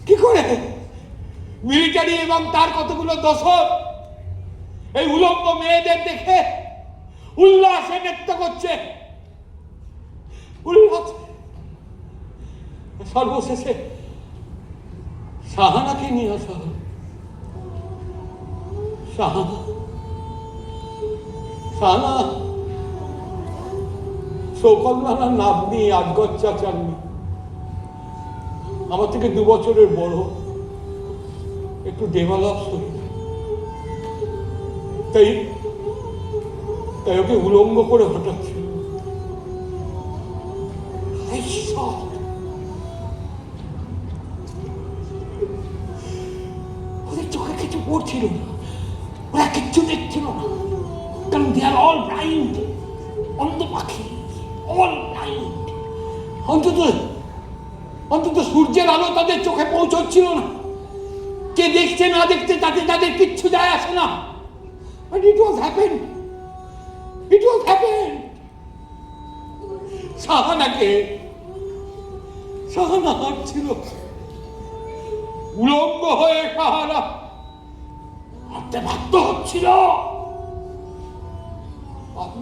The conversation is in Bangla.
কি করে মিলিটারি এবং তার কতগুলো দশক এই উলঙ্গ মেয়েদের দেখে উল্লাসে নৃত্য করছে, উল্লাস। সর্বশেষে শাহানাকে নিয়ে আসা হল। শাহানা সৌকল্যাণার নাতনি, আজগর চাচার মেয়ে, আমার থেকে 2 বছরের বড়, একটু ডেভেলপ শরীর। তাই ওকে উলঙ্গ করে হটাচ্ছে। ওদের চোখে কিছু পড়ছিল না, ওরা কিচ্ছু দেখছিল না, কারণ দে আর অল ব্লাইন্ড, অন্ধ পাখি, অল ব্লাইন্ড। অন্তত সূর্যের আলো তাদের চোখে পৌঁছচ্ছিল না। কে দেখছে না দেখছে তাতে তাদের কিচ্ছু যায় আসে না। But it was happened. Shahana হাঁটছিল উলঙ্গ হয়ে। শাহানা হাঁটতে বাধ্য হচ্ছিল, বাধ্য